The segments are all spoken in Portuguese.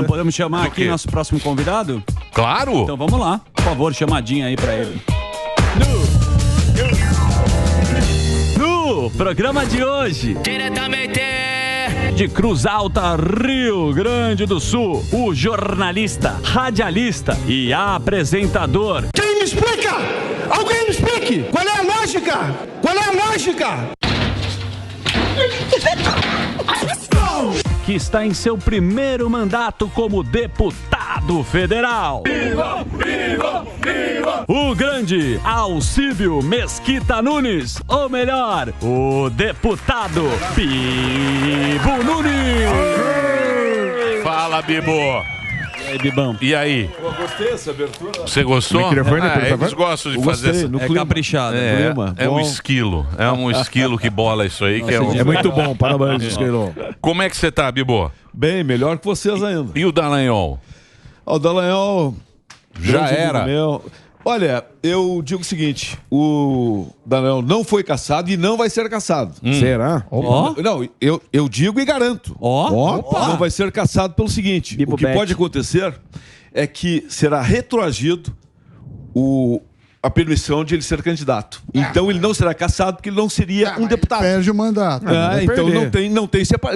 Podemos chamar aqui nosso próximo convidado? Claro! Então vamos lá. Por favor, chamadinha aí pra ele. No programa de hoje, diretamente de Cruz Alta, Rio Grande do Sul, o jornalista, radialista e apresentador. Quem me explica? Alguém me explique! Qual é a lógica? Qual é a lógica? Que está em seu primeiro mandato como deputado federal. Viva, viva, viva! O grande Alcíbio Mesquita Nunes, ou melhor, o deputado Bibo Nunes. Fala, Bibo. E aí, Bibão? E aí? Eu gostei dessa abertura. Você gostou? Eles gostam de fazer essa... É caprichado. É um esquilo. É um esquilo que bola isso aí. Que É muito bom, parabéns, esquilo. Como é que você tá, Bibo? Bem, melhor que vocês ainda. E o Dallagnol? O Dallagnol... Já era. Olha, eu digo o seguinte, o Dallagnol não foi caçado e não vai ser caçado. Será? Não, eu digo e garanto. Não vai ser caçado pelo seguinte, o que pode acontecer é que será retroagido a permissão de ele ser candidato. Então ele não será caçado porque ele não seria um deputado. Perde o mandato. Então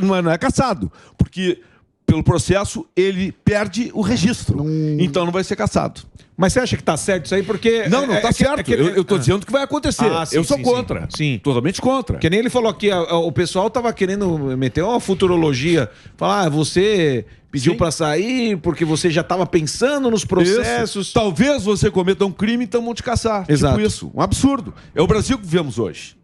não é caçado, porque pelo processo ele perde o registro. Então não vai ser caçado. Mas você acha que tá certo isso aí? Porque... Não tá certo. Eu tô dizendo que vai acontecer. Sim, eu sou sim, contra. Sim. Totalmente contra. Que nem ele falou aqui, o pessoal tava querendo meter uma futurologia. Falar, você pediu pra sair porque você já tava pensando nos processos. Isso. Talvez você cometa um crime, então vão te caçar. Exato. Tipo isso. Um absurdo. É o Brasil que vivemos hoje.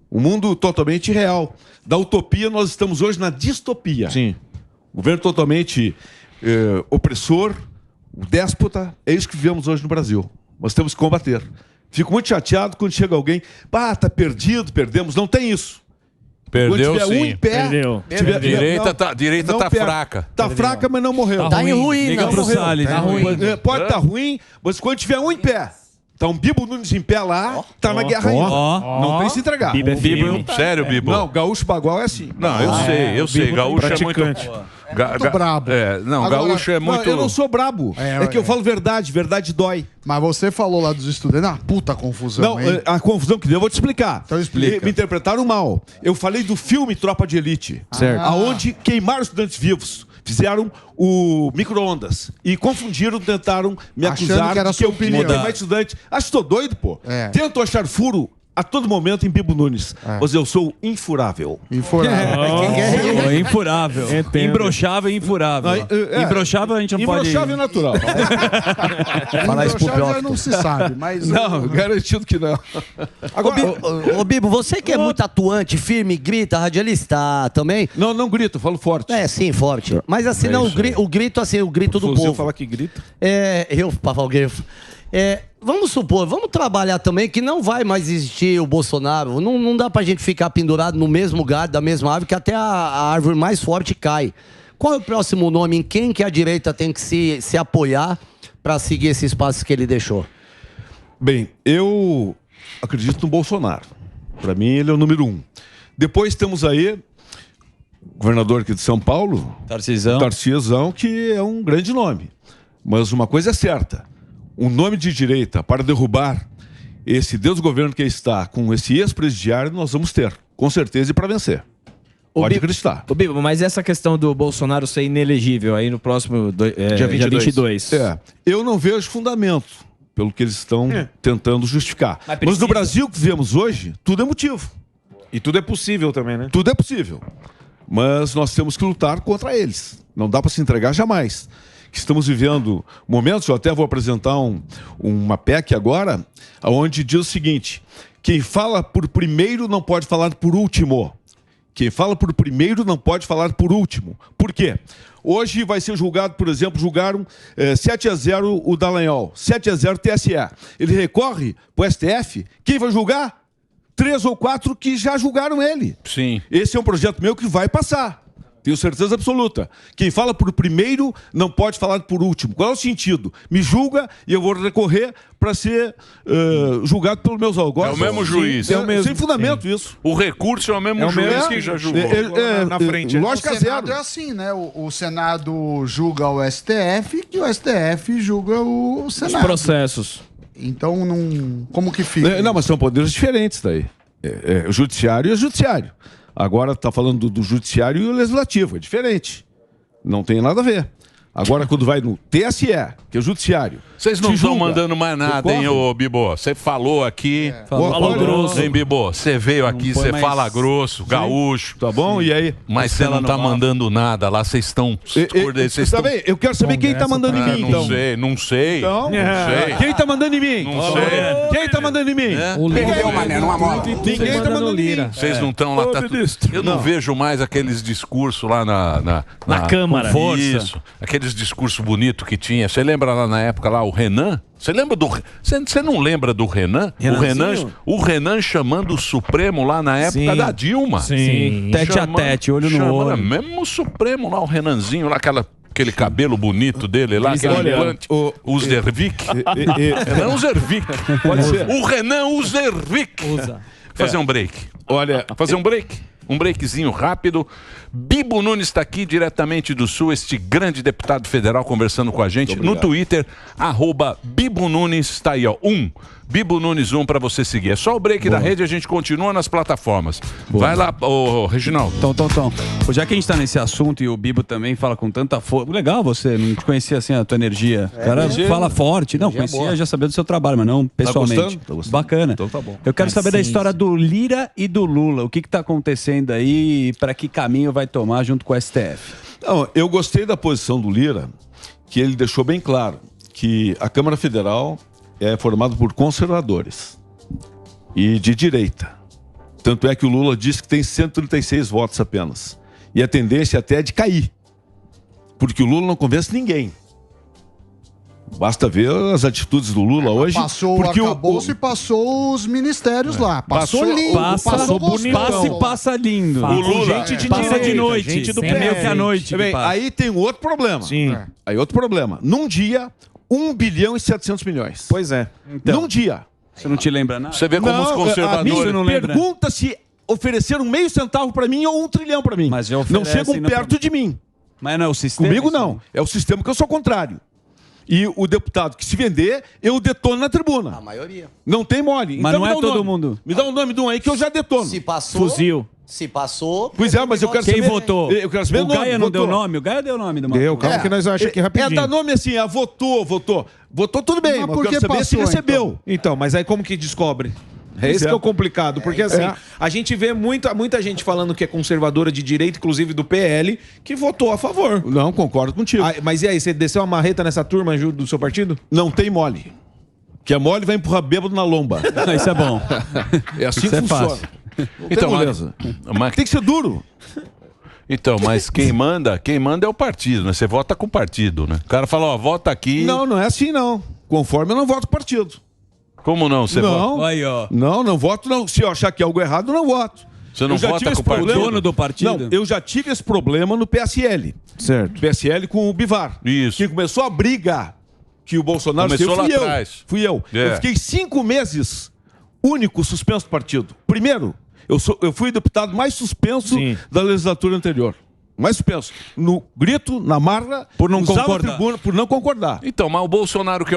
Um mundo totalmente irreal. Da utopia, nós estamos hoje na distopia. Sim. Governo totalmente opressor, o déspota, é isso que vivemos hoje no Brasil. Nós temos que combater. Fico muito chateado quando chega alguém, tá perdido, perdemos. Não tem isso. Perdeu, quando tiver sim. Um em pé, Direita tá fraca. Tá fraca, mas não morreu. Tá em ruína. Liga pro Salles. Tá ruim. Pode estar ruim, mas quando tiver um em pé, tá um Bibo Nunes em pé lá, tá na guerra ainda. Não tem que se entregar. Bibo. Sério, Bibo? Não, gaúcho bagual é assim. Não, eu sei. Gaúcho é muito... Muito brabo. Gaúcho é muito... Não, eu não sou brabo. É que eu falo verdade dói. Mas você falou lá dos estudantes, puta confusão. Não, hein? a confusão que deu, eu vou te explicar. Então explica. Me interpretaram mal. Eu falei do filme Tropa de Elite. Certo. Aonde queimaram estudantes vivos. Fizeram o micro-ondas. E confundiram, tentaram me Achando acusar que era de que eu sua queria opinião. queimar estudante. Acho que estou doido, pô. É. Tento achar furo a todo momento em Bibo Nunes. Mas eu sou infurável. Infurável. Infurável. Imbrochável e infurável. Imbrochável a gente não pode... Imbrochável é natural. Falar isso pro Inbrochável Piotr. não se sabe, mas... Não, garantido que não. Agora, ô Bibo, você que é muito atuante, firme, grita, radialista também? Não grito, falo forte. É, sim, forte. Mas assim, não, o grito assim, o grito do povo. Fala que grita. Vamos supor, vamos trabalhar também que não vai mais existir o Bolsonaro. Não dá pra gente ficar pendurado no mesmo galho, da mesma árvore, que até a árvore mais forte cai. Qual é o próximo nome? Em quem que a direita tem que se apoiar pra seguir esse espaço que ele deixou? Bem, eu acredito no Bolsonaro. Para mim, ele é o número 1. Depois temos aí o governador aqui de São Paulo, Tarcísio, que é um grande nome. Mas uma coisa é certa, um nome de direita para derrubar esse desgoverno que está com esse ex-presidiário, nós vamos ter, com certeza, e para vencer. Pode acreditar. Ô, Bibo, mas essa questão do Bolsonaro ser inelegível aí no próximo dia 22. Eu não vejo fundamento pelo que eles estão tentando justificar. Mas no Brasil que vivemos hoje, tudo é motivo. E tudo é possível também, né? Tudo é possível. Mas nós temos que lutar contra eles. Não dá para se entregar jamais. Estamos vivendo momentos, eu até vou apresentar uma PEC agora, onde diz o seguinte: quem fala por primeiro não pode falar por último. Quem fala por primeiro não pode falar por último. Por quê? Hoje vai ser julgado, por exemplo, julgaram 7-0 o Dallagnol, 7-0 TSE. Ele recorre para o STF, quem vai julgar? 3 ou 4 que já julgaram ele. Sim. Esse é um projeto meu que vai passar. Tenho certeza absoluta. Quem fala por primeiro não pode falar por último. Qual é o sentido? Me julga e eu vou recorrer para ser julgado pelos meus algozes. É o mesmo juiz. É o mesmo. Sem fundamento isso. O recurso é o mesmo juiz que já julgou. Na frente. Lógica O Senado zero. é assim, né? O Senado julga o STF e o STF julga o Senado. Os processos. Então, não... como que fica? Não, mas são poderes diferentes daí. O judiciário é judiciário. Agora está falando do judiciário e o legislativo. É diferente. Não tem nada a ver. Agora, quando vai no TSE, que é o judiciário... Vocês não estão mandando mais nada, hein, ô Bibo? Você falou aqui... Falou grosso. Hein, Bibo? Você veio aqui, você fala grosso, gaúcho. Tá bom? E aí? Mas você não tá mandando nada lá, vocês estão... Tá bem? Eu quero saber quem tá mandando em mim, então. Não sei. Então, não sei. Quem tá mandando em mim? Não sei. Quem tá mandando em mim? Ninguém, mané, numa mola. Ninguém tá mandando em mim. Vocês não estão lá. Eu não vejo mais aqueles discursos lá na Câmara. Isso. Aqueles discursos bonitos que tinha. Você lembra lá na época lá o Renan? Você lembra do... Você não lembra do Renan? O Renan chamando o Supremo lá na época da Dilma. Sim. Tete a tete, olho no olho. Mesmo o Supremo lá, o Renanzinho lá, aquele cabelo bonito dele lá, aquele implante. O Zervik. Renan Zervik. Pode ser. O Renan Zervik. Fazer um break. Olha, Fazer um break. Um breakzinho rápido. Bibo Nunes está aqui diretamente do Sul, este grande deputado federal conversando com a gente no Twitter, @Bibo Nunes, está aí, ó, Bibo Nunes 1 para você seguir. É só o break da rede, a gente continua nas plataformas. Vai lá, ô Reginaldo. Então. Já que a gente tá nesse assunto e o Bibo também fala com tanta força. Legal você, não te conhecia assim a tua energia. O cara fala forte. Não, conhecia, já sabia do seu trabalho, mas não pessoalmente. Tá gostando? Bacana. Então tá bom. Eu quero saber da história do Lira e do Lula. O que tá acontecendo aí e para que caminho vai tomar junto com o STF? Não, eu gostei da posição do Lira, que ele deixou bem claro que a Câmara Federal é formada por conservadores e de direita. Tanto é que o Lula disse que tem 136 votos apenas. E a tendência até é de cair. Porque o Lula não convence ninguém. Basta ver as atitudes do Lula hoje. Passou o arcabouço e passou os ministérios lá. Passou lindo. Passou bonito. Passa lindo. O Lula gente de passa de noite. Gente do meio que à noite. Bem, aí tem outro problema. Sim. Aí outro problema. Num dia, 1 bilhão e 700 milhões. Pois é. Então, Num dia. você não te lembra nada? Você vê como os conservadores... não lembra. Pergunta se ofereceram meio centavo para mim ou 1 trilhão para mim. Mas já não oferecem, chegam não perto de mim. Mas não é o sistema? Comigo não. É o sistema que eu sou contrário. E o deputado que se vender, eu detono na tribuna. A maioria. Não tem mole. Mas então, não me é dá o todo nome. mundo. Me dá o nome de um aí que eu já detono. Se passou. Fuzil. Se passou. Pois é, mas eu quero Quem saber... votou? Eu quero saber O o nome. Gaia não deu votou. nome? O Gaia deu nome do Deu, calma que nós vamos achar aqui rapidinho. É dar nome assim, votou. Votou tudo bem, Mas mas por eu que quero saber se passou, recebeu. Então, mas aí como que descobre? É esse que é o complicado, porque assim, a gente vê muita gente falando que é conservadora de direita, inclusive do PL, que votou a favor. Não, concordo contigo. Mas e aí, você desceu uma marreta nessa turma do seu partido? Não tem mole. Que a mole vai empurrar bêbado na lomba. Isso é bom. É assim Isso que é funciona. fácil. Não tem moleza. Tem que ser duro. Então, mas quem manda é o partido, né? Você vota com o partido, né? O cara fala, ó, vota aqui. Não é assim não. Conforme eu não voto com o partido. Como não? Você vota? Não. Aí, ó. Não voto não. Se eu achar que é algo errado, eu não voto. Você não Eu já vota tive com esse o partido? problema- Dono do partido? Não, eu já tive esse problema no PSL. Certo. PSL com o Bivar. Isso. Que começou a briga que o Bolsonaro Começou lá atrás. Fui eu. É. Eu fiquei 5 meses único suspenso do partido. Primeiro, eu fui o deputado mais suspenso da legislatura anterior. Mais suspenso. No grito, na marra, Por não usava a concordar. tribuna por não concordar. Então, mas o Bolsonaro, que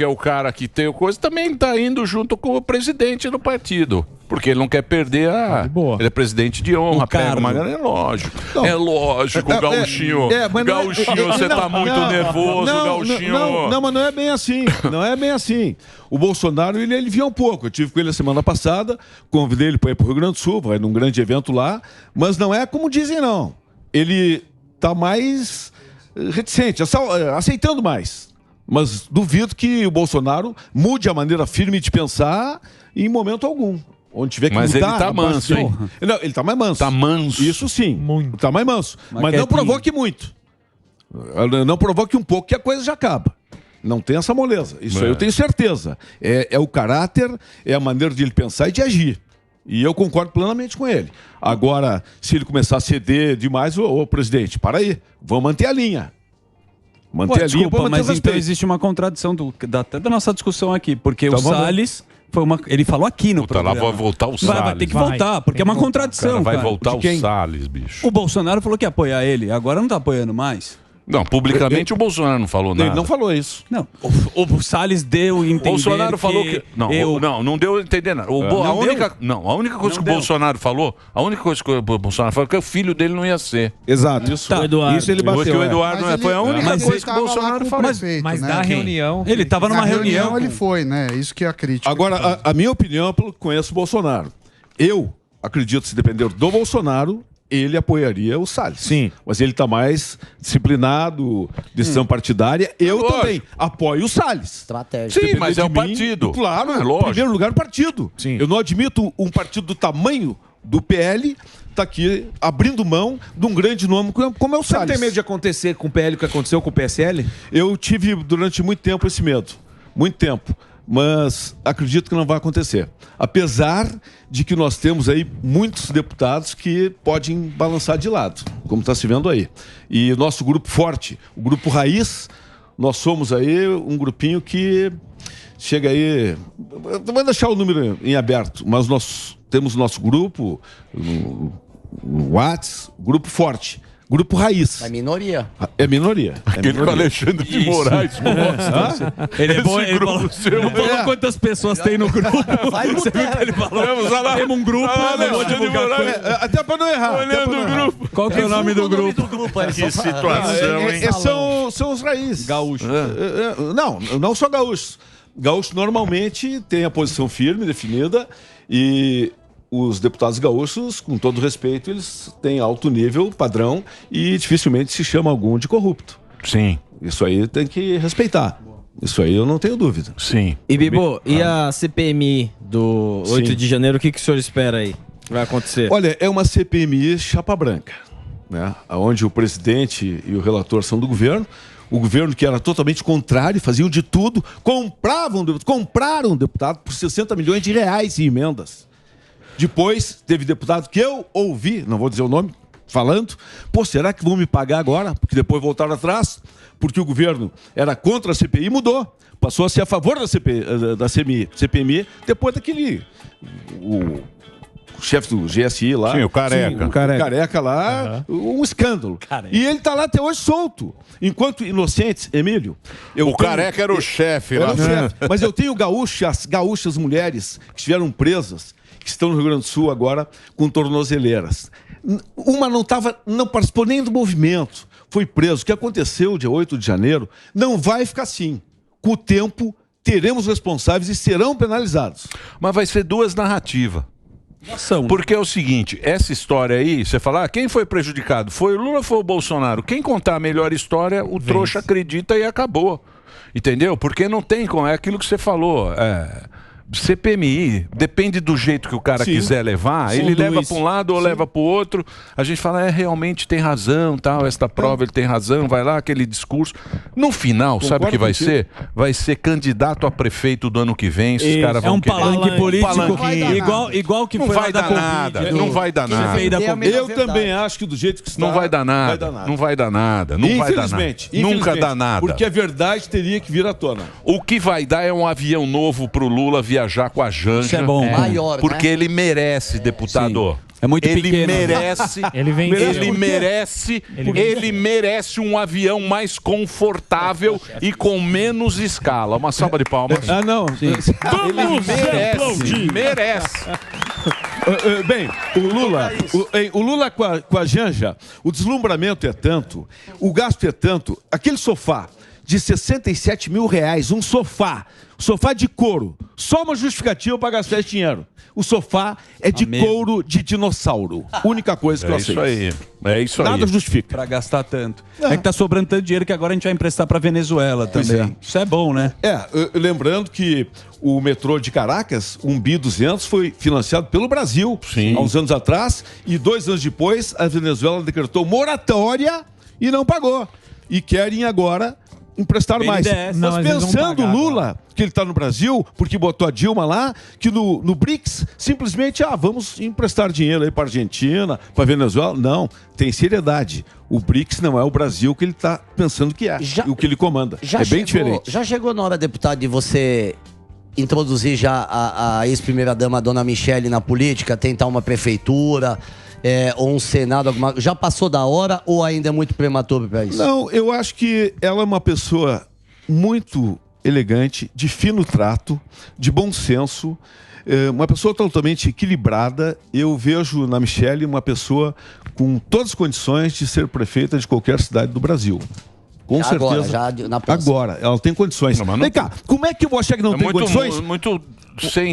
é o cara que tem o coisa, também tá indo junto com o presidente do partido. Porque ele não quer perder a... Ele é presidente de honra, pega uma galera. É lógico. Não. É lógico, Gauchinho. Mas não é- Gauchinho, você tá muito nervoso, Gauchinho. Não, mas não é bem assim. Não é bem assim. O Bolsonaro, ele aliviou um pouco. Eu tive com ele a semana passada, convidei ele para ir para o Rio Grande do Sul, vai num grande evento lá, mas não é como dizem, não. Ele tá mais reticente, aceitando mais. Mas duvido que o Bolsonaro mude a maneira firme de pensar em momento algum. Onde tiver que Mas mudar. ele tá manso, hein? Não, ele tá mais manso. Tá manso. Isso sim. Muito. Tá mais manso. Mas não quietinho. provoque muito. Não provoque um pouco que a coisa já acaba. Não tem essa moleza. Isso aí eu tenho certeza. É o caráter, é a maneira de ele pensar e de agir. E eu concordo plenamente com ele. Agora, se ele começar a ceder demais, ô presidente, para aí. Vamos manter a linha. Manter a linha, desculpa, mas então existe uma contradição até da nossa discussão aqui, porque o Salles ele falou aqui no programa. Lá vai voltar o Salles. Vai ter que voltar, porque é uma contradição, Vai cara. voltar o Salles, bicho. O Bolsonaro falou que ia apoiar ele, agora não tá apoiando mais. Não, publicamente o Bolsonaro não falou nada. Ele não falou isso. Não, o Salles deu a entender. O Bolsonaro falou que. Não deu a entender nada. A única coisa que o Bolsonaro falou, é que o filho dele não ia ser. Exato. Isso, isso ele bateu. Que o Eduardo não é. Foi a única coisa que o Bolsonaro falou. Mas da reunião. Ele estava numa reunião. Ele foi, né? Isso que é a crítica. Agora, a minha opinião, pelo que conheço o Bolsonaro, eu acredito que se depender do Bolsonaro, ele apoiaria o Salles. Sim. Mas ele está mais disciplinado, decisão partidária. Eu também apoio o Salles. Estratégia. Sim, mas é o partido. Claro, é lógico. Em primeiro lugar, o partido. Sim. Eu não admito um partido do tamanho do PL tá aqui abrindo mão de um grande nome como é o Você não Salles. tem medo de acontecer com o PL o que aconteceu com o PSL? Eu tive durante muito tempo esse medo. Muito tempo. Mas acredito que não vai acontecer. Apesar de que nós temos aí muitos deputados que podem balançar de lado, como está se vendo aí. E o nosso grupo forte, o grupo Raiz, nós somos aí um grupinho que chega aí... Vou deixar o número em aberto, mas nós temos o nosso grupo, no WhatsApp, grupo forte. Grupo Raiz. É minoria. É minoria. Aquele com o Alexandre de Moraes. Ele é bom, ele falou quantas pessoas tem no grupo. Você viu que ele falou? Temos um grupo, não vou divulgar. Até para não errar. Olhando o grupo. Qual que é o nome do grupo? Que situação, hein? São os Raiz. Gaúcho. Não só gaúchos. Gaúcho normalmente tem a posição firme, definida, e os deputados gaúchos, com todo respeito, eles têm alto nível, padrão, e dificilmente se chama algum de corrupto. Sim. Isso aí tem que respeitar. Isso aí eu não tenho dúvida. Sim. E Bibo, e a CPMI do 8 de janeiro, o que o senhor espera aí? Vai acontecer? Olha, é uma CPMI chapa branca, né? Onde o presidente e o relator são do governo. O governo, que era totalmente contrário, faziam de tudo, compraram um deputado por 60 milhões de reais em emendas. Depois, teve deputado que eu ouvi, não vou dizer o nome, falando, será que vão me pagar agora? Porque depois voltaram atrás, porque o governo era contra a CPI e mudou. Passou a ser a favor da CPMI, depois daquele... O chefe do GSI lá. Sim, o Careca. Sim, o Careca lá, um escândalo. Careca. E ele está lá até hoje solto. Enquanto inocentes, Emílio... Careca era o chefe lá. Mas eu tenho gaúchas mulheres que estiveram presas, que estão no Rio Grande do Sul agora com tornozeleiras. Uma não participou nem do movimento, foi preso. O que aconteceu dia 8 de janeiro não vai ficar assim. Com o tempo, teremos responsáveis e serão penalizados. Mas vai ser duas narrativas. Porque é o seguinte, essa história aí, você fala, quem foi prejudicado? Foi o Lula ou foi o Bolsonaro? Quem contar a melhor história, o trouxa acredita e acabou. Entendeu? Porque não tem como, é aquilo que você falou, CPMI, depende do jeito que o cara quiser levar, ele leva para um lado ou leva para o outro, a gente fala, realmente tem razão, tal, esta prova ele tem razão, vai lá, aquele discurso. No final, sabe o que vai ser? Vai ser candidato a prefeito do ano que vem, esses caras vão querer. Palanque político, igual que não foi vai dar nada, não vai dar nada. Eu também acho que do jeito que está... Não vai dar nada, não vai dar nada, não vai dar nada. Nunca dá nada. Porque a verdade teria que vir à tona. O que vai dar é um avião novo pro Lula viajar com a Janja. Isso é bom. Maior, porque ele merece, deputado. É muito pequeno. Ele merece um avião mais confortável e com menos escala. Uma salva de palmas. Não. Ele merece. Bem, o Lula com a Janja, o deslumbramento é tanto, o gasto é tanto, aquele sofá de 67 mil reais, um sofá de couro, só uma justificativa para gastar esse dinheiro. O sofá é de couro de dinossauro. Única coisa que eu aceito. É isso aí. Nada justifica. Para gastar tanto. É que tá sobrando tanto dinheiro que agora a gente vai emprestar para Venezuela também. Isso é bom, né? Lembrando que o metrô de Caracas, um BI 200, foi financiado pelo Brasil há uns anos atrás, e 2 anos depois a Venezuela decretou moratória e não pagou. E querem agora emprestaram mais. BNDES. Mas Não, mas eles vão pensando pagar Lula, que ele está no Brasil, porque botou a Dilma lá, que no BRICS, simplesmente, vamos emprestar dinheiro aí para a Argentina, para a Venezuela. Não, tem seriedade. O BRICS não é o Brasil que ele está pensando que é, e o que ele comanda. É bem diferente. Já chegou na hora, deputado, de você introduzir já a ex-primeira-dama, a dona Michele, na política, tentar uma prefeitura, ou um senado, já passou da hora ou ainda é muito prematuro para isso? Não, eu acho que ela é uma pessoa muito elegante, de fino trato, de bom senso, uma pessoa totalmente equilibrada. Eu vejo na Michele uma pessoa com todas as condições de ser prefeita de qualquer cidade do Brasil. Com Já certeza. agora, já na próxima. Agora, ela tem condições. Vem cá, como é que eu vou achar que não tem condições? Muito sem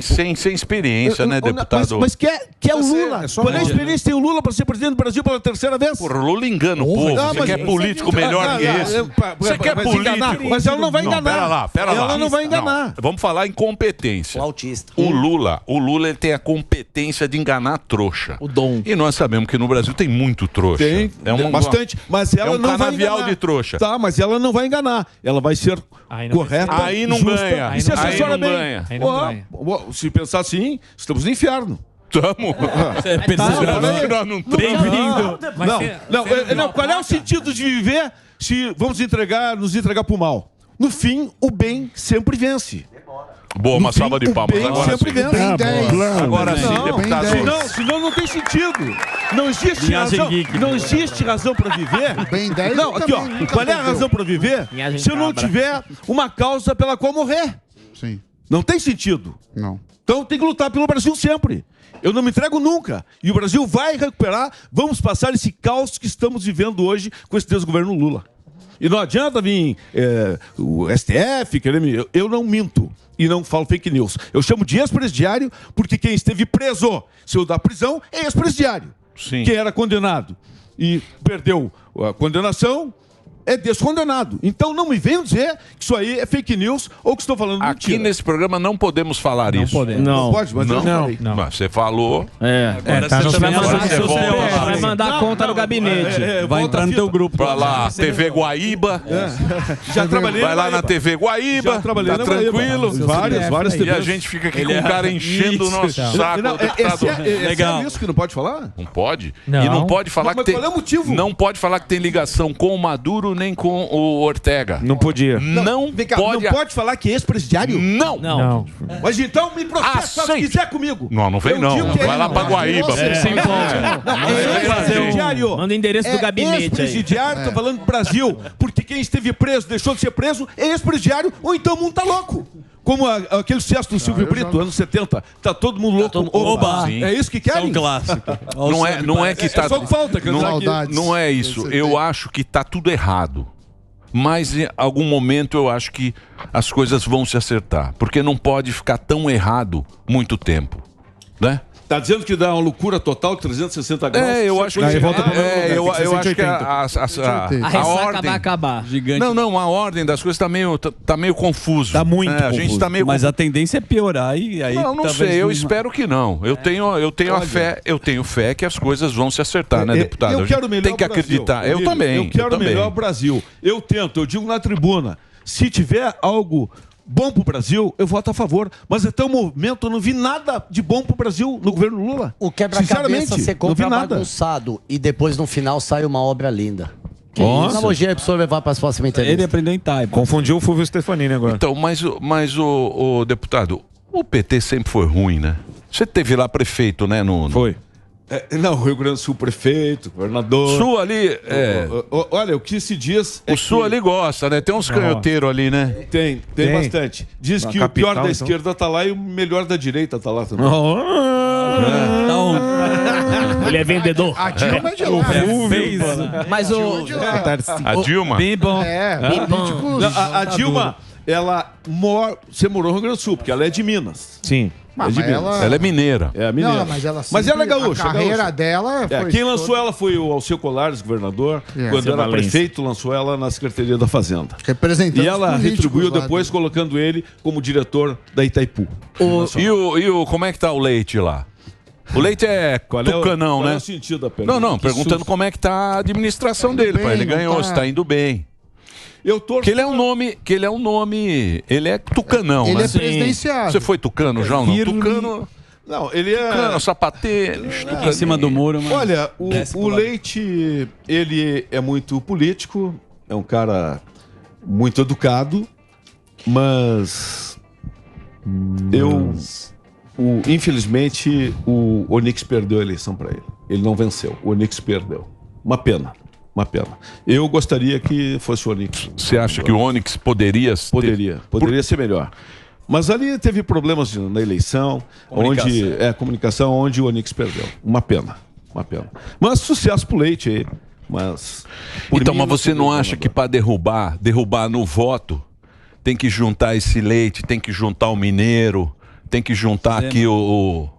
experiência, né, deputado? Mas quer o Lula? Qual é a experiência tem o Lula para ser presidente do Brasil pela terceira vez? Porra, o Lula engana o povo. Você quer político melhor que esse? Você quer político? Mas ela não vai enganar. Pera lá. Ela não vai enganar. Não, vamos falar em competência. O autista. O Lula ele tem a competência de enganar trouxa. O dom. E nós sabemos que no Brasil tem muito trouxa. Tem, bastante. Mas ela não vai enganar. canavial de trouxa. Tá, mas ela não vai enganar. Ela vai ser correta, Aí não justa, ganha. e se Aí assessora não bem. ganha. Aí não ganha. Se pensar assim, estamos no inferno. Tamo. Você percebeu? Nós não estamos. Bem-vindo. Não, qual é o sentido de viver se vamos nos entregar para o mal? No fim, o bem sempre vence. Boa, uma salva de palmas. O bem Agora sempre sim. vence. Agora sim, deputado. Senão não tem sentido. Não existe Linhagem razão. geek. Não existe razão para viver. Bem 10 Não, aqui ó. também Qual é a razão para viver? Linhagem Se eu não cabra. tiver uma causa pela qual morrer. Sim, Não tem sentido. não. Então tem que lutar pelo Brasil sempre. Eu não me entrego nunca. E o Brasil vai recuperar. Vamos passar esse caos que estamos vivendo hoje com esse desgoverno Lula. E não adianta vir o STF querer me... Eu não minto e não falo fake news. Eu chamo de ex-presidiário porque quem esteve preso, saiu da prisão, é ex-presidiário. Sim. Quem era condenado e perdeu a condenação é descondenado. Então não me venham dizer que isso aí é fake news ou que estou falando Aqui mentira. nesse programa não podemos falar isso. Não pode, mas eu não falei. Mas você falou. Agora você vai mandar, você volta. vai mandar a conta no gabinete. Vai entrar no teu grupo. Vai lá, TV Guaíba. Já trabalhei Vai lá na TV Guaíba. Já trabalhei Tá na Guaíba. tranquilo. Várias E TVs. a gente fica aqui com o cara enchendo o nosso saco. Não, deputado. Legal. É isso que não pode falar? Não pode? Não. E não pode falar Mas que tem. qual é o motivo? Não pode falar que tem ligação com o Maduro nem com o Ortega. Não podia. Não Vem cá, pode. não pode falar que é ex-presidiário? Não. Mas então me processa se quiser comigo. Não vem Eu não. digo que Vai lá pra Guaíba. Ex-presidiário. Manda o endereço do gabinete aí. Ex-presidiário, tô falando do Brasil. Porque quem esteve preso, deixou de ser preso, é ex-presidiário, ou então o mundo tá louco. Como aquele sucesso do Silvio Brito, anos 70. Tá todo mundo louco. Oba. Sim. É isso que querem? clássico. Não é que tá. Só falta que Não é isso. Eu acho que tá tudo errado. Mas em algum momento eu acho que as coisas vão se acertar. Porque não pode ficar tão errado muito tempo. Né? Tá dizendo que dá uma loucura total de 360 graus? Eu acho que eu acho que a ordem vai acabar. Gigante. Não, a ordem das coisas tá meio confuso. Tá muito A gente confuso. tá meio Mas a tendência é piorar e aí Não talvez sei, eu espero que não. Eu tenho fé que as coisas vão se acertar, né, deputado? Eu A gente quero melhor tem que o Brasil. acreditar. Eu Emílio, também. Eu quero melhor o Brasil. Eu tento, eu digo na tribuna, se tiver algo bom pro Brasil, eu voto a favor. Mas até o momento eu não vi nada de bom pro Brasil no governo Lula. O quebra-cabeça você não vi compra nada. bagunçado e depois no final sai uma obra linda. Que analogia é pra você levar para as próximas entrevistas. Ele aprendeu em Taipa. Confundiu o Fulvio Stefanini agora. Então, mas o deputado, o PT sempre foi ruim, né? Você teve lá prefeito, né? Foi. Não, Rio Grande do Sul, prefeito, governador. Sul ali, Olha, o que se diz... o Sul ali gosta, né? Tem uns canhoteiros ali, né? Tem bastante. Diz Na que capital, o pior da então. esquerda tá lá e o melhor da direita tá lá também. Ele é vendedor. A Dilma é de lá. Mas o... A Dilma? Bem bom. Políticos. A Dilma, você morou no Rio Grande do Sul, porque ela é de Minas. Sim. Mas Ela é mineira. É a mineira. Não, mas ela Mas ela é gaúcha. A carreira gaúcha. dela foi Quem lançou ela foi o Alceu Colares, governador. Quando Seu era Valência. prefeito, lançou ela na Secretaria da Fazenda. representando E ela os políticos retribuiu lá depois, colocando ele como diretor da Itaipu. Como é que tá o leite lá? O leite é tucanão, qual né? é o sentido da pergunta? Não, Que perguntando susto. como é que tá a administração dele. bem, Ele não ganhou, tá. se tá indo bem. Eu torço. Que ele é um nome. Ele é tucanão, Ele né? é presidenciável. Você foi tucano já ou não? Tucano. Não, ele é. Tucano, sapateiro. Em cima do muro, mas... Olha, o Leite, ele é muito político, é um cara muito educado, mas infelizmente o Onyx perdeu a eleição para ele. Ele não venceu, o Onyx perdeu. Uma pena. Eu gostaria que fosse o Onyx. Você acha que o Onyx poderia ser melhor. Mas ali teve problemas na eleição, comunicação, onde o Onyx perdeu. Uma pena. Mas sucesso pro Leite aí. Mas você não acha que para derrubar no voto, tem que juntar esse Leite, tem que juntar o Mineiro, tem que juntar aqui o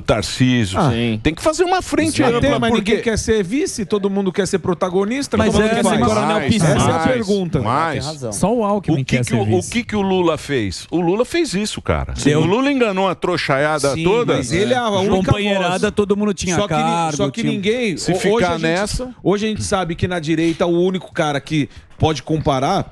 Tarcísio. Tem que fazer uma frente aí. Mas ninguém quer ser vice, todo mundo quer ser protagonista. Mas todo mundo quer ser coronel Piscina. Essa é a pergunta. Só o Alckmin quer ser vice. O que o Lula fez? O Lula fez isso, cara. O Lula enganou a trouxaiada toda. Mas ele é a única companheirada, todo mundo tinha cargo. Só que ninguém... Se ficar nessa... Hoje a gente sabe que na direita o único cara que pode comparar...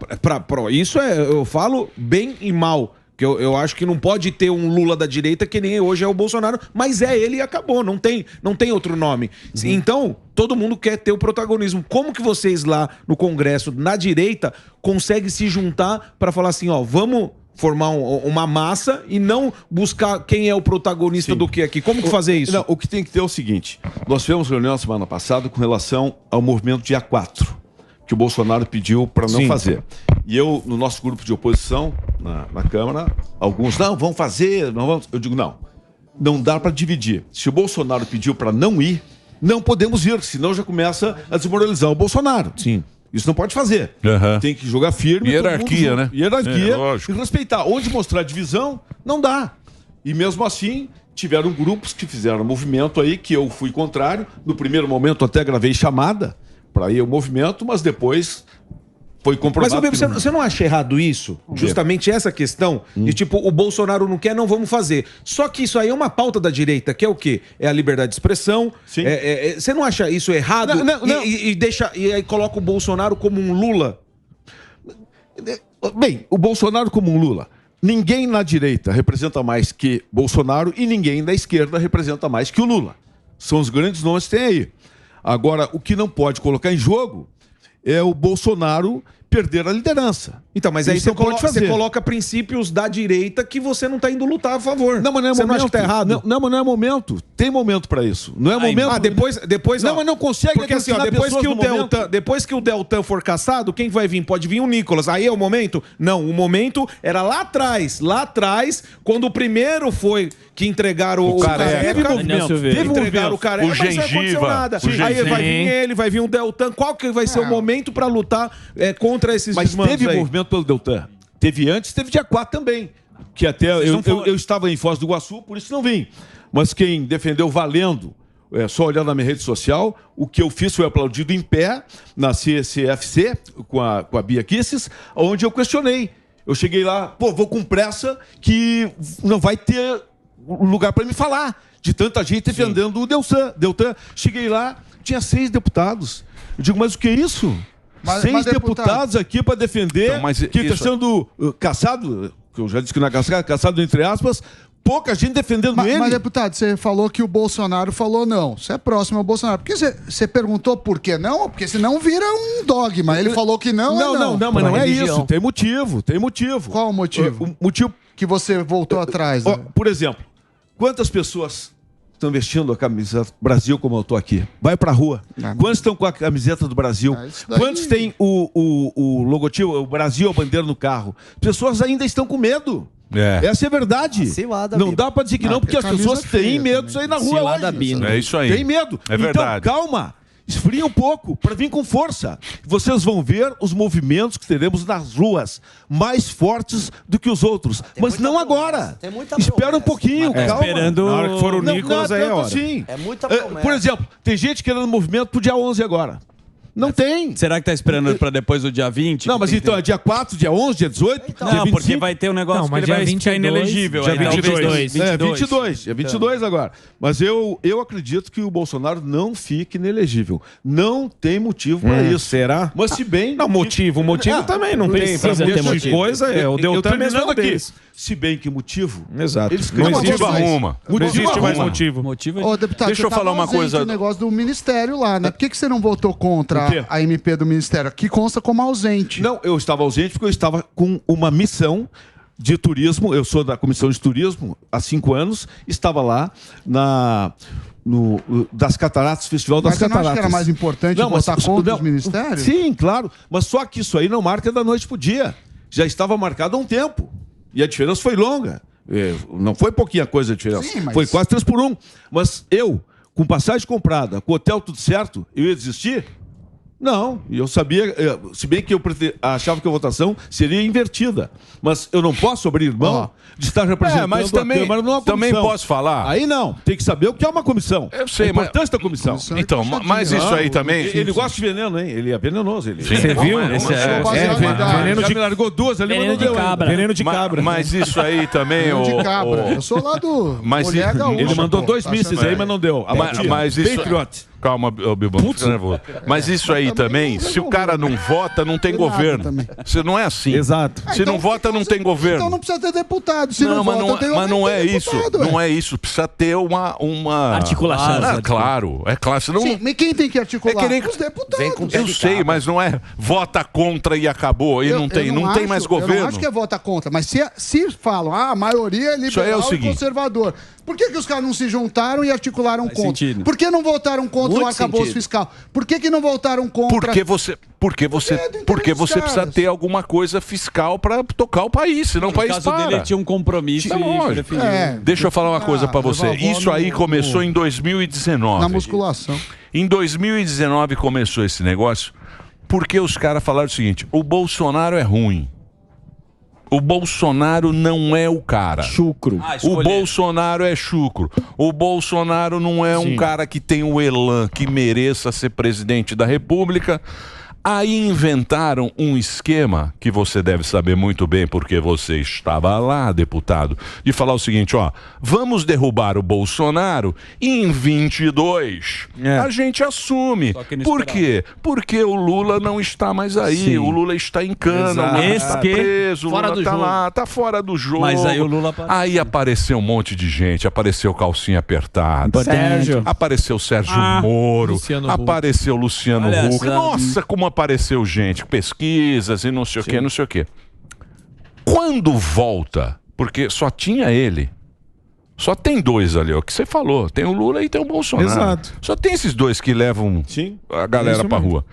Isso eu falo bem e mal. Que eu acho que não pode ter um Lula da direita que nem hoje é o Bolsonaro, mas é ele e acabou, não tem outro nome. Então, todo mundo quer ter o protagonismo. Como que vocês lá no Congresso, na direita, conseguem se juntar para falar assim, vamos formar uma massa e não buscar quem é o protagonista do que aqui? Como que fazer isso? Não, o que tem que ter é o seguinte, nós tivemos reunião na semana passada com relação ao movimento dia 4, que o Bolsonaro pediu para não fazer. E eu, no nosso grupo de oposição, na Câmara, alguns, vamos fazer, não vamos. Eu digo, não dá para dividir. Se o Bolsonaro pediu para não ir, não podemos ir, senão já começa a desmoralizar o Bolsonaro. Sim. Isso não pode fazer. Tem que jogar firme. Hierarquia, né? Hierarquia e respeitar. Onde mostrar divisão, não dá. E mesmo assim, tiveram grupos que fizeram movimento aí, que eu fui contrário. No primeiro momento até gravei chamada para ir ao movimento, mas depois foi comprovado. Mas você não acha errado isso? Justamente essa questão de tipo, o Bolsonaro não quer, não vamos fazer. Só que isso aí é uma pauta da direita, que é o quê? É a liberdade de expressão. Você não acha isso errado? Não. E aí coloca o Bolsonaro como um Lula? Bem, o Bolsonaro como um Lula. Ninguém na direita representa mais que Bolsonaro e ninguém na esquerda representa mais que o Lula. São os grandes nomes que tem aí. Agora, o que não pode colocar em jogo é o Bolsonaro perder a liderança. Então, mas aí você coloca princípios da direita que você não está indo lutar a favor. Não, mas não é você momento. Não acha que tá errado? Não, mas não é momento. Tem momento para isso. Não é momento. Depois não, mas não consegue. Porque assim, depois que o Deltan for caçado, quem vai vir? Pode vir o Nicolas. Aí é o momento? Não, o momento era lá atrás, quando o primeiro foi que entregaram o Careca. Teve entregaram o Careca, mas não aconteceu nada. Aí vai vir ele, vai vir o Deltan. Qual que vai ser o momento para lutar contra esses desmandos aí? Teve movimento pelo Deltan. Teve antes, teve dia 4 também. Que até eu estava em Foz do Iguaçu, por isso não vim. Mas quem defendeu valendo, só olhar na minha rede social, o que eu fiz foi aplaudido em pé na CCFC, com a Bia Kisses, onde eu questionei. Eu cheguei lá, vou com pressa, que não vai ter lugar para me falar. De tanta gente defendendo o Deltan. Cheguei lá, tinha 6 deputados. Eu digo, mas o que é isso? 6 deputados aqui para defender que está sendo caçado, que eu já disse que não é caçado entre aspas, pouca gente defendendo ele. Mas, deputado, você falou que o Bolsonaro falou não. Você é próximo ao Bolsonaro. Por que você perguntou por que não? Porque senão vira um dogma. Ele falou que não, Não, mas não é isso. Tem motivo. Qual o motivo? O motivo que você voltou atrás. Né? Por exemplo, quantas pessoas estão vestindo a camiseta Brasil como eu estou aqui? Vai pra rua. Quantos estão com a camiseta do Brasil? Quantos têm o logotipo, o Brasil, a bandeira no carro? Pessoas ainda estão com medo. Essa é a verdade. Não dá para dizer que não, porque as pessoas têm medo de sair na rua hoje. É isso aí. Tem medo. É verdade. Então, calma. Esfria um pouco, para vir com força. Vocês vão ver os movimentos que teremos nas ruas mais fortes do que os outros. Mas não agora. Espera um pouquinho, calma. Esperando na hora que for o Nicolas, aí é hora. Assim. É muita promessa. Por exemplo, tem gente querendo movimento pro dia 11 agora. Não tem. Será que tá esperando para depois do dia 20? Não, mas então é dia 4, dia 11, dia 18? Então, dia não, porque vai ter um negócio Não, mas que ele vai dia ficar 22, inelegível. Dia aí, 22. 22. É 22 agora. Mas eu acredito que o Bolsonaro não fique inelegível. Não tem motivo para isso. Será? Mas se bem... Não, motivo também não tem. Pra ter monte de coisa, o Deltan mesmo é um aqui. deles. Se bem que motivo... Exato. Eles Não criam existe uma mais. arruma. Não existe mais arruma. motivo. Ô, deputado, Deixa eu você falar tava uma ausente coisa- do negócio do ministério lá, né? Por que você não votou contra O quê? a MP do ministério? Que consta como ausente. Não, eu estava ausente porque eu estava com uma missão de turismo. Eu sou da comissão de turismo há 5 anos. Estava lá das Cataratas, Festival das Mas você não Cataratas. acha que era mais importante votar contra os ministérios? Sim, claro. Mas só que isso aí não marca da noite pro dia. Já estava marcado há um tempo. E a diferença foi longa. Não foi pouquinha coisa a diferença. Sim, mas- Foi quase 3 por 1. Mas eu, com passagem comprada, com hotel tudo certo, eu ia desistir? Não, e eu sabia, se bem que eu achava que a votação seria invertida, mas eu não posso abrir mão de estar representando mas também- a Câmara numa comissão. também posso falar. Aí não, tem que saber o que é uma comissão. Eu sei, a importância da comissão. Então, mas isso aí também... Ele gosta de veneno, hein? Ele é venenoso. Ele. Você viu? Veneno de... Já me largou 2 ali, Veneno mas não de deu cabra. ainda. Veneno de cabra. Mas isso aí também... Veneno de cabra. Eu sou lá do Mas Mulher isso- Gaúcha, Ele mandou pô. 2 Tá mísseis achando- aí, mas não deu. A batia. Mas isso... Patriot. Calma, Bilbao, não fica nervoso. Mas isso aí também, se o cara não vota, não tem Tem nada governo. também. Se não é assim. Exato. Se não vota, não tem governo. Então não precisa ter deputado. Se não, mas vota, tem mas não é isso. deputado, Não ué. é isso. Precisa ter uma... Articulação. Claro, é claro. Senão Sim, mas quem tem que articular? É que nem- Os deputados. Vem com pé eu de sei, cabra. mas não é vota contra e acabou. E não tem acho- mais Eu governo. não acho que é vota contra, mas se falam, a maioria é Isso aí é o liberal e seguinte. conservador. Por que os caras não se juntaram e articularam Faz contra? sentido. Por que não votaram contra Muito o arcabouço sentido. fiscal? Por que não votaram contra... Porque você precisa caras. ter alguma coisa fiscal para tocar o país, senão o No país caso para. dele, ele tinha um compromisso Tá e lógico. preferiu. Deixa eu falar uma coisa para você. levou a avó Isso aí no- começou em 2019. Na musculação. Em 2019 começou esse negócio porque os caras falaram o seguinte: o Bolsonaro é ruim. O Bolsonaro não é o cara. Chucro. O Bolsonaro é chucro. O Bolsonaro não é um cara que tem o elan que mereça ser presidente da República. Aí inventaram um esquema que você deve saber muito bem porque você estava lá, deputado, de falar o seguinte, ó, vamos derrubar o Bolsonaro e em 22 a gente assume. Só que não Por quê? Porque o Lula não está mais aí, o Lula está em cana, o Lula está preso, o Fora Lula do está jogo. lá, tá fora do jogo. Mas aí o Lula apareceu. Aí apareceu um monte de gente, apareceu calcinha apertada. Sérgio. Apareceu Sérgio Moro, Luciano Huck. apareceu Luciano Olha Huck. essa- Nossa, como apareceu gente, pesquisas e não sei o que, não sei o que. Quando volta, porque só tinha ele, só tem 2 ali, ó, que você falou, tem o Lula e tem o Bolsonaro. Exato. Só tem esses 2 que levam a galera pra rua.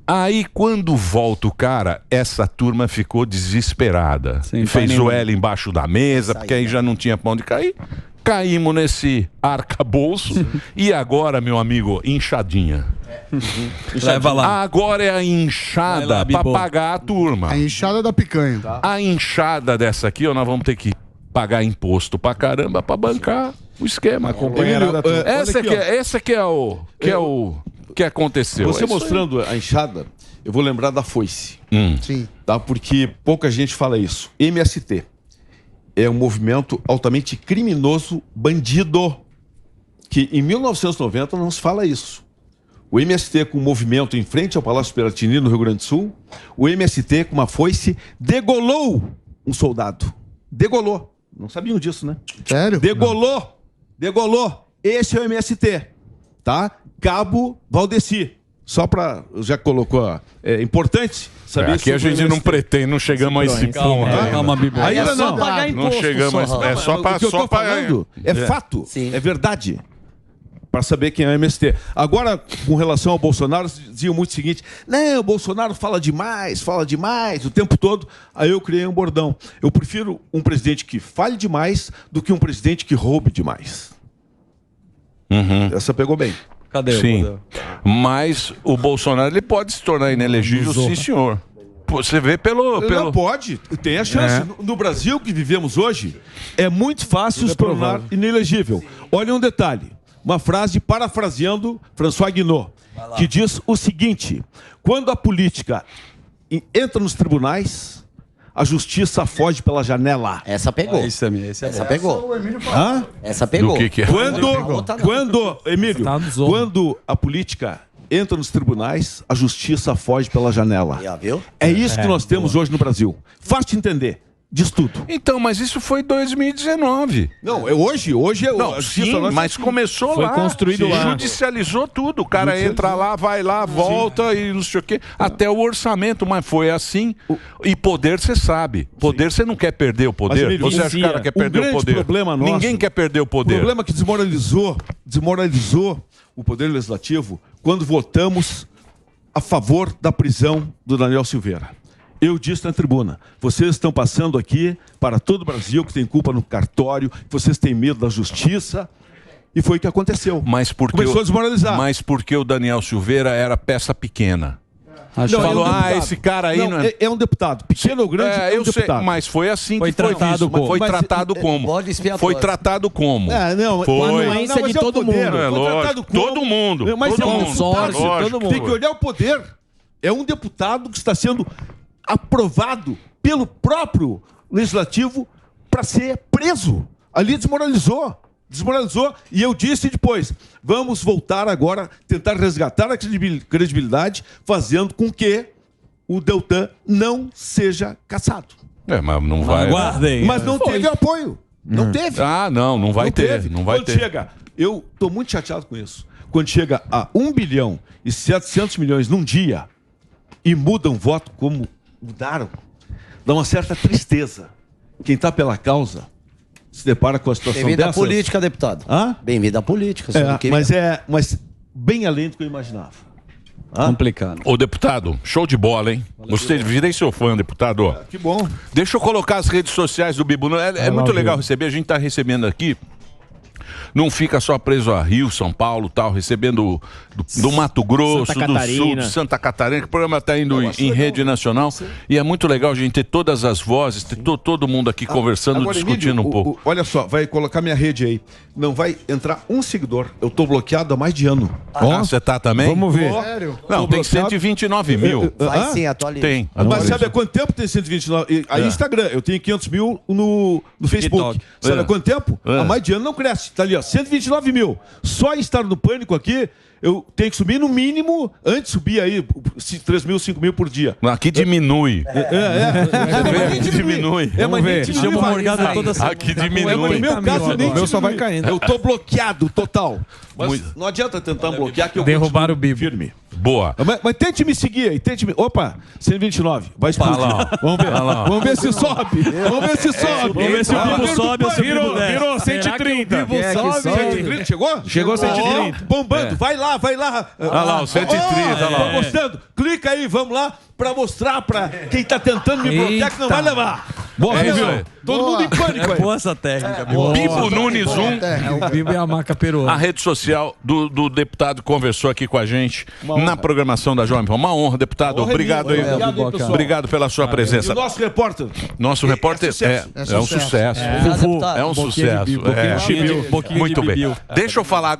Aí, quando volta o cara, essa turma ficou desesperada. Sem E fez pai o nem L embaixo da mesa, porque aí já não tinha pra onde cair. Caímos nesse arcabouço. E agora, meu amigo, inchadinha. Leva lá. Agora é a Vai inchada lá, pra Bibo. pagar a turma. A enxada da picanha. A inchada dessa aqui, ó, nós vamos ter que pagar imposto pra caramba pra bancar o esquema. Emílio, Essa que é o que aconteceu. Você É isso aí. mostrando a enxada, eu vou lembrar da foice. Sim. Tá? Porque pouca gente fala isso. MST é um movimento altamente criminoso, bandido, que em 1990 não se fala isso. O MST com um movimento em frente ao Palácio Piratini, no Rio Grande do Sul, o MST com uma foice degolou um soldado. Degolou. Não sabiam disso, né? Sério? Degolou. Degolou. Esse é o MST. Tá? Cabo Valdeci. Só para... Já colocou... É importante saber Aqui a sobre o gente não MST. pretende, não chegamos a esse ponto. ainda. Calma, Bibo. Aí É ainda só não. pagar Não imposto chegamos. só. É só O pra. que eu tô falando é fato, Sim. é verdade. Para saber quem é o MST. Agora, com relação ao Bolsonaro, diziam muito o seguinte: não, o Bolsonaro fala demais o tempo todo. Aí eu criei um bordão. Eu prefiro um presidente que fale demais do que um presidente que roube demais. Essa pegou bem. Cadê o Sim. Bodão? Mas o Bolsonaro ele pode se tornar inelegível, sim, senhor. Pô, você vê pelo. Não pode, tem a chance. No Brasil que vivemos hoje, é muito fácil se tornar inelegível. Olha um detalhe: uma frase parafraseando François Guinaud, que diz o seguinte: quando a política entra nos tribunais, a justiça foge pela janela. Essa pegou. Essa pegou. Hã? Essa pegou. Do que é? Emílio, quando a política entra nos tribunais, a justiça foge pela janela. É isso que nós temos hoje no Brasil. Fácil de entender. Diz tudo. Então, mas isso foi 2019. Não, hoje é não, a sim, justiça mas começou foi lá. construído lá. Judicializou tudo. O cara entra lá, vai lá, volta e não sei o quê. Até o orçamento, mas foi assim. E poder você sabe. Poder você não quer perder o poder. Mas, Emílio, você acha que o cara quer perder o poder? Problema nosso, ninguém quer perder o poder. O problema que desmoralizou o poder legislativo quando votamos a favor da prisão do Daniel Silveira. Eu disse na tribuna, vocês estão passando aqui para todo o Brasil que tem culpa no cartório, vocês têm medo da justiça, e foi o que aconteceu. Mas porque começou a desmoralizar. Mas porque o Daniel Silveira era peça pequena. Falou, esse cara aí... Não, é um deputado, pequeno ou grande, é um deputado. Sei, mas foi assim que foi tratado como. Foi tratado como. Foi tratado como. Foi. Influência de todo mundo. É lógico. Todo mundo. Mas todo é um mundo. consórcio, todo mundo. Tem que olhar o poder. É um deputado que está sendo aprovado pelo próprio legislativo para ser preso. Ali desmoralizou, e eu disse depois, vamos voltar agora, tentar resgatar a credibilidade, fazendo com que o Deltan não seja cassado. Mas não vai... Aguardem. Mas não teve apoio. Não teve. Não vai ter. Não vai Quando ter. chega, eu estou muito chateado com isso, quando chega a 1 bilhão e 700 milhões num dia e mudam voto como mudaram, dá uma certa tristeza. Quem está pela causa se depara com a situação dessa. Bem-vindo à política, deputado. Bem-vindo à política. Mas bem além do que eu imaginava. Complicado. Ô, deputado, show de bola, hein? Gostei, virei seu fã, deputado. Que bom. Deixa eu colocar as redes sociais do Bibo. É muito legal receber, a gente está recebendo aqui. Não fica só preso a Rio, São Paulo, tal, recebendo do Mato Grosso, do Sul, de Santa Catarina, que o programa está indo em rede nacional. E é muito legal a gente ter todas as vozes, ter todo mundo aqui conversando, agora, discutindo Emílio, um pouco. olha só, vai colocar minha rede aí. Não vai entrar um seguidor. Eu estou bloqueado há mais de ano. Você tá também? Vamos ver. Sério? Não, tem 129 mil. Vai sim, atualiza. Tem. Mas sabe há quanto tempo tem 129? Aí Instagram, eu tenho 500 mil no Facebook. Sabe há quanto tempo? Há mais de ano não cresce. Tá ali, ó, 129 mil. Só estar no Pânico aqui, eu tenho que subir no mínimo, antes subir aí 3 mil, 5 mil por dia. Aqui diminui. Aqui diminui. Vamos ver. Chama uma morgada toda semana. Aqui diminui. No meu caso, nem meu só vai caindo. Eu tô bloqueado total. Mas não adianta tentar bloquear que eu derrubar o Bibo. Firme. Boa. Mas tente me seguir aí, Opa, 129. Vai explodir. Vamos ver. Vamos ver se sobe. Vamos ver se sobe. Vamos ver se o Bibo sobe ou se o Bibo desce. Virou 130. Bibo sobe. 130, chegou? Chegou 130. Bombando. Vai lá. Olha lá, o 130. Olha lá. Tô mostrando. Clica aí, vamos lá, pra mostrar pra quem tá tentando me bloquear que não vai levar. Boa, viu? Todo mundo em pânico aí. Boa essa técnica. Bibo Nunes 1. O Bibo e a maca peruana. A rede social do deputado conversou aqui com a gente na programação da Jovem Pan. Uma honra, deputado. Obrigado aí. Obrigado pela sua presença. E o nosso repórter? Nosso repórter é um sucesso. É um É um sucesso. Muito bem. Deixa eu falar